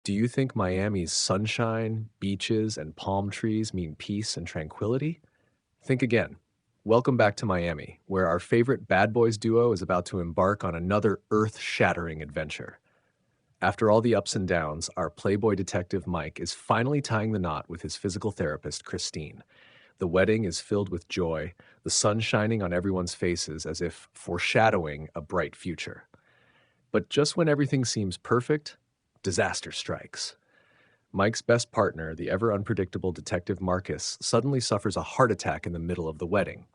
Do you think Miami's sunshine, beaches, and palm trees mean peace and tranquility? Think again. Welcome back to Miami, where our favorite bad boys duo is about to embark on another earth shattering adventure. After all the ups and downs, our playboy detective Mike is finally tying the knot with his physical therapist, Christine. The wedding is filled with joy, the sun shining on everyone's faces as if foreshadowing a bright future. But just when everything seems perfect, disaster strikes. Mike's best partner, the ever unpredictable Detective Marcus, suddenly suffers a heart attack in the middle of the wedding.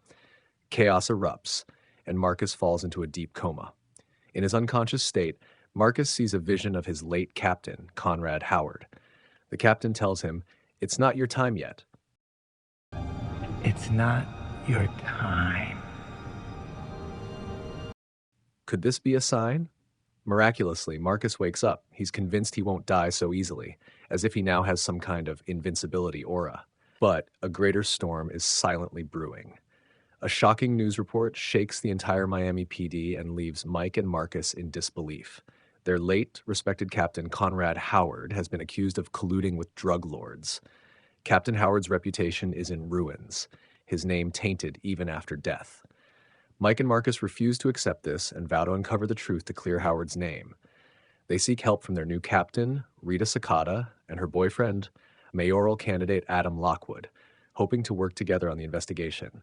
Chaos erupts, and Marcus falls into a deep coma. In his unconscious state, Marcus sees a vision of his late captain, Conrad Howard. The captain tells him, "It's not your time yet." It's not your time. Could this be a sign? Miraculously, Marcus wakes up. He's convinced he won't die so easily, as if he now has some kind of invincibility aura. But a greater storm is silently brewing. A shocking news report shakes the entire Miami PD and leaves Mike and Marcus in disbelief. Their late, respected captain, Conrad Howard, has been accused of colluding with drug lords. Captain Howard's reputation is in ruins, his name tainted even after death. Mike and Marcus refuse to accept this and vow to uncover the truth to clear Howard's name. They seek help from their new captain, Rita Sakata, and her boyfriend, mayoral candidate Adam Lockwood, hoping to work together on the investigation.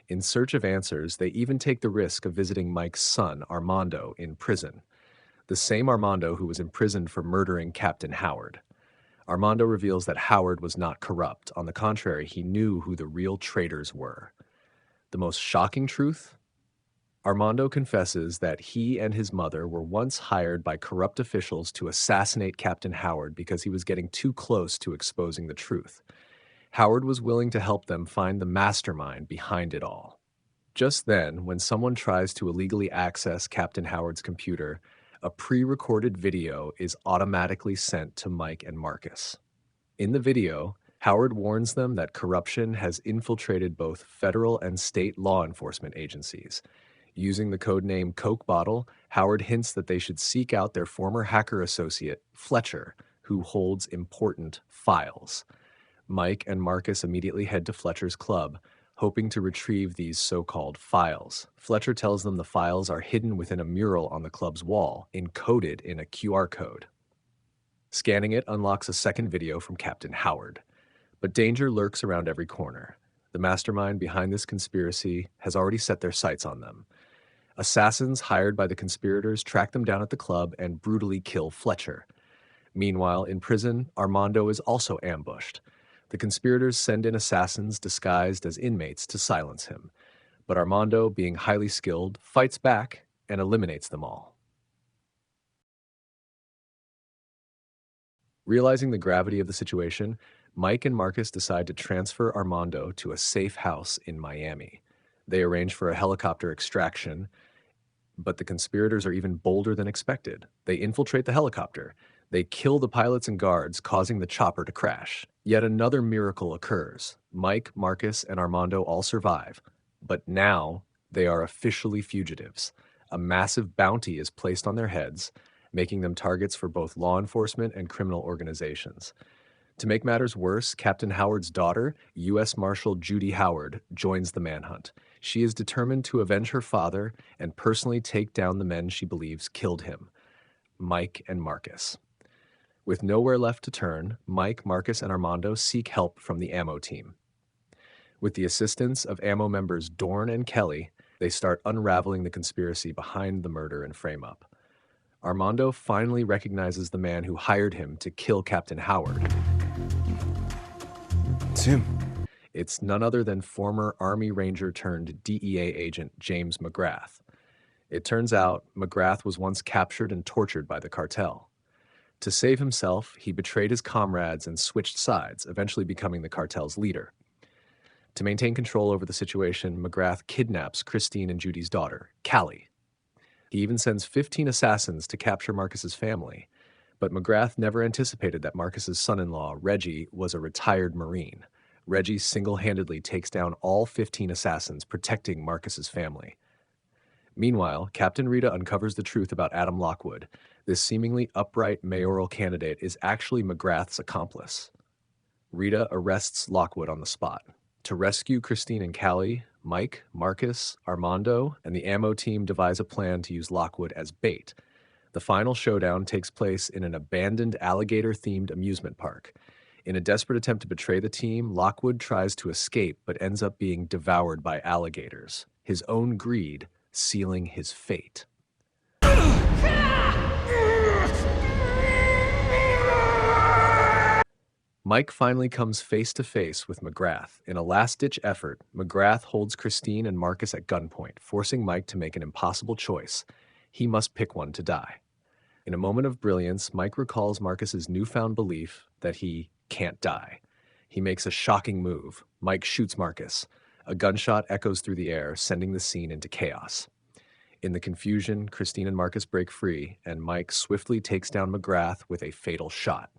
In search of answers, they even take the risk of visiting Mike's son, Armando, in prison. The same Armando who was imprisoned for murdering Captain Howard. Armando reveals that Howard was not corrupt. On the contrary, he knew who the real traitors were. The most shocking truth? Armando confesses that he and his mother were once hired by corrupt officials to assassinate Captain Howard because he was getting too close to exposing the truth. Howard was willing to help them find the mastermind behind it all. Just then, when someone tries to illegally access Captain Howard's computer, a pre-recorded video is automatically sent to Mike and Marcus. In the video, Howard warns them that corruption has infiltrated both federal and state law enforcement agencies. Using the codename Coke Bottle, Howard hints that they should seek out their former hacker associate, Fletcher, who holds important files. Mike and Marcus immediately head to Fletcher's club, hoping to retrieve these so-called files. Fletcher tells them the files are hidden within a mural on the club's wall, encoded in a QR code. Scanning it unlocks a second video from Captain Howard. But danger lurks around every corner. The mastermind behind this conspiracy has already set their sights on them. Assassins hired by the conspirators track them down at the club and brutally kill Fletcher. Meanwhile, in prison, Armando is also ambushed. The conspirators send in assassins disguised as inmates to silence him. But Armando, being highly skilled, fights back and eliminates them all. Realizing the gravity of the situation, Mike and Marcus decide to transfer Armando to a safe house in Miami. They arrange for a helicopter extraction, but the conspirators are even bolder than expected. They infiltrate the helicopter. They kill the pilots and guards, causing the chopper to crash. Yet another miracle occurs. Mike, Marcus, and Armando all survive. But now they are officially fugitives. A massive bounty is placed on their heads, making them targets for both law enforcement and criminal organizations. To make matters worse, Captain Howard's daughter, U.S. Marshal Judy Howard, joins the manhunt. She is determined to avenge her father and personally take down the men she believes killed him, Mike and Marcus. With nowhere left to turn, Mike, Marcus, and Armando seek help from the Ammo team. With the assistance of Ammo members Dorn and Kelly, they start unraveling the conspiracy behind the murder and frame-up. Armando finally recognizes the man who hired him to kill Captain Howard. It's him. It's none other than former Army Ranger turned DEA agent James McGrath. It turns out McGrath was once captured and tortured by the cartel. To save himself, he betrayed his comrades and switched sides, eventually becoming the cartel's leader. To maintain control over the situation, McGrath kidnaps Christine and Judy's daughter, Callie. He even sends 15 assassins to capture Marcus's family, but McGrath never anticipated that Marcus's son-in-law, Reggie, was a retired Marine. Reggie single-handedly takes down all 15 assassins, protecting Marcus's family. Meanwhile, Captain Rita uncovers the truth about Adam Lockwood. This seemingly upright mayoral candidate is actually McGrath's accomplice. Rita arrests Lockwood on the spot. To rescue Christine and Callie, Mike, Marcus, Armando, and the ammo team devise a plan to use Lockwood as bait. The final showdown takes place in an abandoned alligator-themed amusement park. In a desperate attempt to betray the team, Lockwood tries to escape but ends up being devoured by alligators, his own greed sealing his fate. Mike finally comes face to face with McGrath. In a last-ditch effort, McGrath holds Christine and Marcus at gunpoint, forcing Mike to make an impossible choice. He must pick one to die. In a moment of brilliance, Mike recalls Marcus's newfound belief that he can't die. He makes a shocking move. Mike shoots Marcus. A gunshot echoes through the air, sending the scene into chaos. In the confusion, Christine and Marcus break free, and Mike swiftly takes down McGrath with a fatal shot.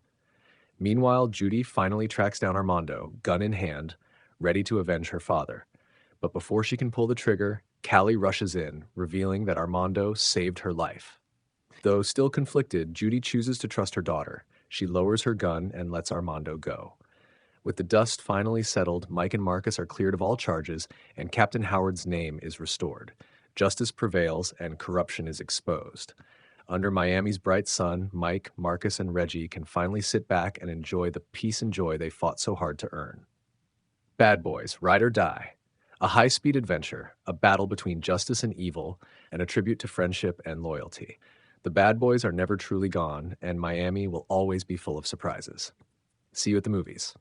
Meanwhile, Judy finally tracks down Armando, gun in hand, ready to avenge her father. But before she can pull the trigger, Callie rushes in, revealing that Armando saved her life. Though still conflicted, Judy chooses to trust her daughter. She lowers her gun and lets Armando go. With the dust finally settled, Mike and Marcus are cleared of all charges, and Captain Howard's name is restored. Justice prevails, and corruption is exposed. Under Miami's bright sun, Mike, Marcus, and Reggie can finally sit back and enjoy the peace and joy they fought so hard to earn. Bad Boys, Ride or Die. A high-speed adventure, a battle between justice and evil, and a tribute to friendship and loyalty. The bad boys are never truly gone, and Miami will always be full of surprises. See you at the movies.